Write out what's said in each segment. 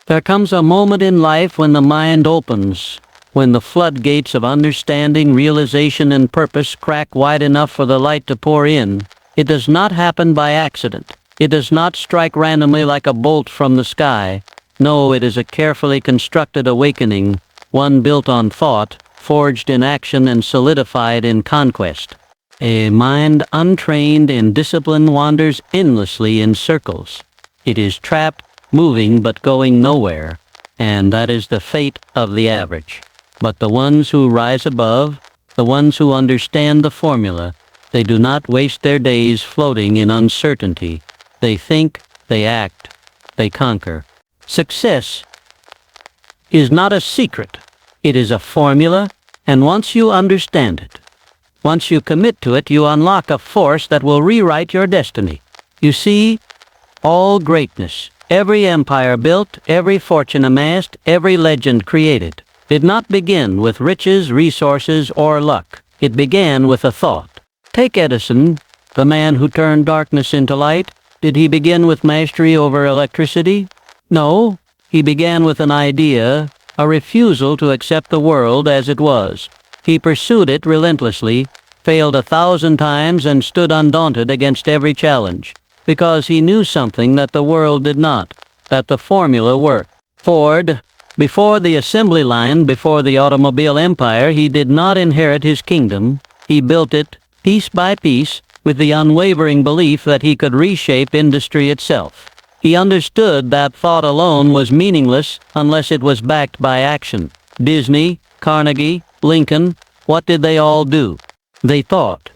There comes a moment in life when the mind opens, when the floodgates of understanding, realization, and purpose crack wide enough for the light to pour in. It does not happen by accident. It does not strike randomly like a bolt from the sky. No, it is a carefully constructed awakening, one built on thought, forged in action, and solidified in conquest. A mind untrained in discipline wanders endlessly in circles. It is trapped, moving but going nowhere, and that is the fate of the average. But the ones who rise above, the ones who understand the formula, they do not waste their days floating in uncertainty. They think, they act, they conquer. Success is not a secret. It is a formula, and once you understand it, once you commit to it, you unlock a force that will rewrite your destiny. You see, all greatness, every empire built, every fortune amassed, every legend created, did not begin with riches, resources, or luck. It began with a thought. Take Edison, the man who turned darkness into light. Did he begin with mastery over electricity? No, he began with an idea, a refusal to accept the world as it was. He pursued it relentlessly, failed 1,000 times, and stood undaunted against every challenge, because he knew something that the world did not, that the formula worked. Ford, before the assembly line, before the automobile empire, he did not inherit his kingdom. He built it, piece by piece, with the unwavering belief that he could reshape industry itself. He understood that thought alone was meaningless unless it was backed by action. Disney, Carnegie, Lincoln, what did they all do? They thought.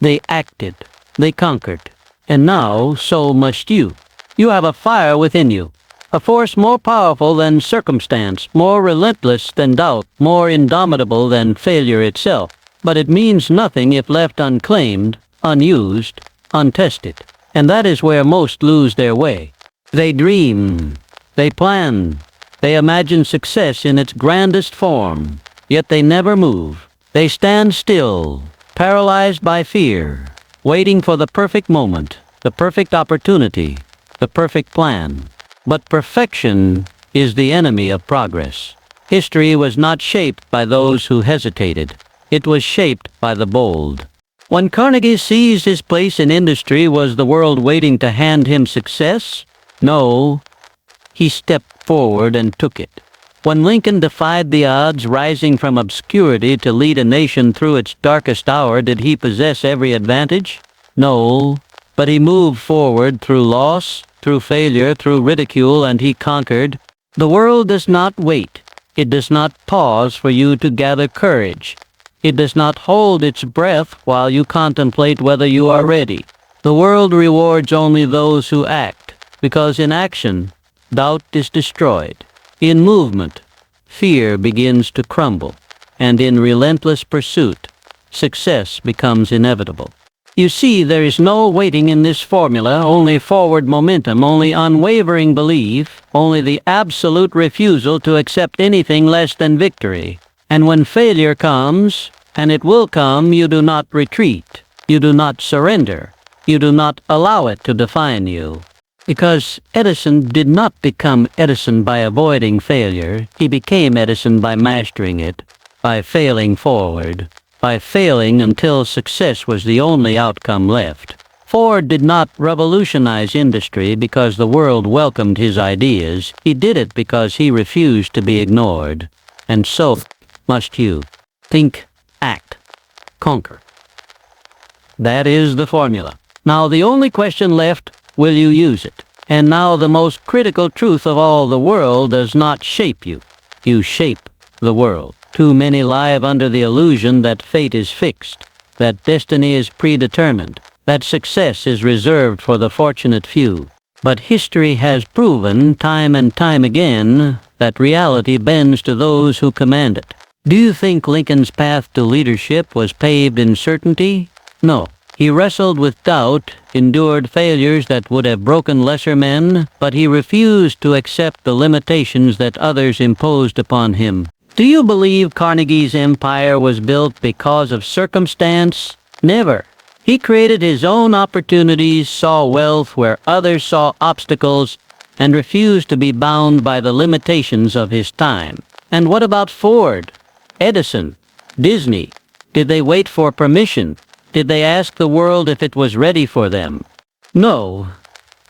They acted. They conquered. And now, so must you. You have a fire within you, a force more powerful than circumstance, more relentless than doubt, more indomitable than failure itself. But it means nothing if left unclaimed, unused, untested. And that is where most lose their way. They dream. They plan. They imagine success in its grandest form. Yet they never move. They stand still, paralyzed by fear, waiting for the perfect moment, the perfect opportunity, the perfect plan. But perfection is the enemy of progress. History was not shaped by those who hesitated. It was shaped by the bold. When Carnegie seized his place in industry, was the world waiting to hand him success? No. He stepped forward and took it. When Lincoln defied the odds, rising from obscurity to lead a nation through its darkest hour, did he possess every advantage? No, but he moved forward through loss, through failure, through ridicule, and he conquered. The world does not wait. It does not pause for you to gather courage. It does not hold its breath while you contemplate whether you are ready. The world rewards only those who act, because in action, doubt is destroyed. In movement, fear begins to crumble, and in relentless pursuit, success becomes inevitable. You see, there is no waiting in this formula, only forward momentum, only unwavering belief, only the absolute refusal to accept anything less than victory. And when failure comes, and it will come, you do not retreat, you do not surrender, you do not allow it to define you. Because Edison did not become Edison by avoiding failure. He became Edison by mastering it, by failing forward, by failing until success was the only outcome left. Ford did not revolutionize industry because the world welcomed his ideas. He did it because he refused to be ignored. And so must you. Think, act, conquer. That is the formula. Now the only question left, will you use it? And now the most critical truth of all, the world does not shape you. You shape the world. Too many live under the illusion that fate is fixed, that destiny is predetermined, that success is reserved for the fortunate few. But history has proven time and time again that reality bends to those who command it. Do you think Lincoln's path to leadership was paved in certainty? No. He wrestled with doubt, endured failures that would have broken lesser men, but he refused to accept the limitations that others imposed upon him. Do you believe Carnegie's empire was built because of circumstance? Never. He created his own opportunities, saw wealth where others saw obstacles, and refused to be bound by the limitations of his time. And what about Ford, Edison, Disney? Did they wait for permission? Did they ask the world if it was ready for them? No.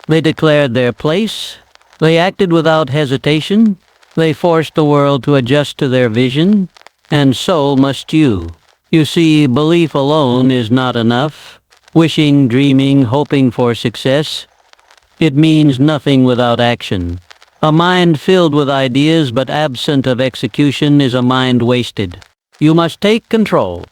They declared their place. They acted without hesitation. They forced the world to adjust to their vision. And so must you. You see, belief alone is not enough. Wishing, dreaming, hoping for success. It means nothing without action. A mind filled with ideas but absent of execution is a mind wasted. You must take control.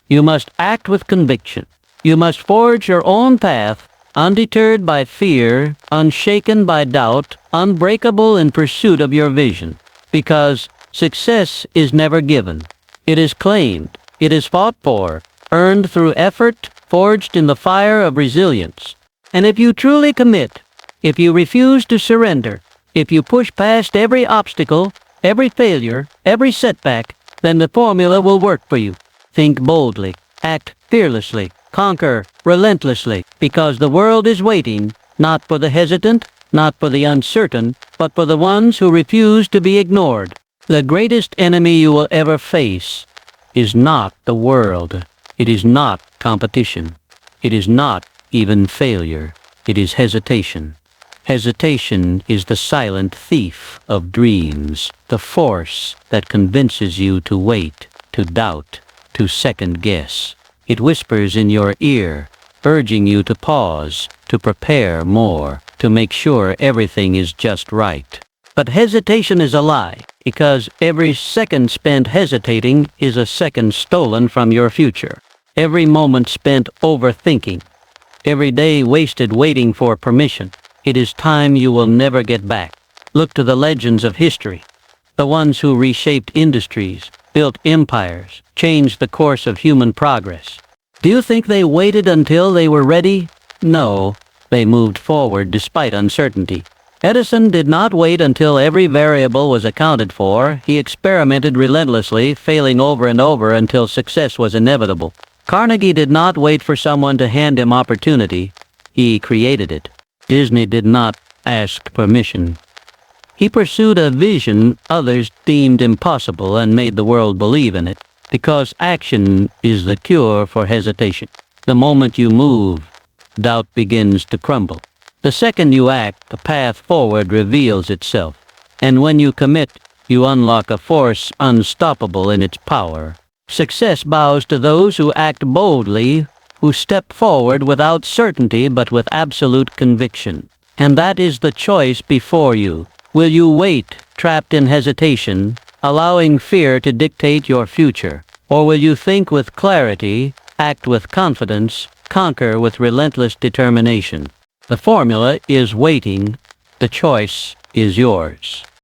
You must act with conviction. You must forge your own path, undeterred by fear, unshaken by doubt, unbreakable in pursuit of your vision. Because success is never given. It is claimed. It is fought for, earned through effort, forged in the fire of resilience. And if you truly commit, if you refuse to surrender, if you push past every obstacle, every failure, every setback, then the formula will work for you. Think boldly, act fearlessly, conquer relentlessly, because the world is waiting, not for the hesitant, not for the uncertain, but for the ones who refuse to be ignored. The greatest enemy you will ever face is not the world. It is not competition. It is not even failure. It is hesitation. Hesitation is the silent thief of dreams, the force that convinces you to wait, to doubt, to second guess. It whispers in your ear, urging you to pause, to prepare more, to make sure everything is just right. But hesitation is a lie, because every second spent hesitating is a second stolen from your future. Every moment spent overthinking, every day wasted waiting for permission, it is time you will never get back. Look to the legends of history, the ones who reshaped industries, built empires, changed the course of human progress. Do you think they waited until they were ready? No, they moved forward despite uncertainty. Edison did not wait until every variable was accounted for. He experimented relentlessly, failing over and over until success was inevitable. Carnegie did not wait for someone to hand him opportunity. He created it. Disney did not ask permission. He pursued a vision others deemed impossible and made the world believe in it, because action is the cure for hesitation. The moment you move, doubt begins to crumble. The second you act, the path forward reveals itself. And when you commit, you unlock a force unstoppable in its power. Success bows to those who act boldly, who step forward without certainty but with absolute conviction. And that is the choice before you. Will you wait, trapped in hesitation, allowing fear to dictate your future? Or will you think with clarity, act with confidence, conquer with relentless determination? The formula is waiting. The choice is yours.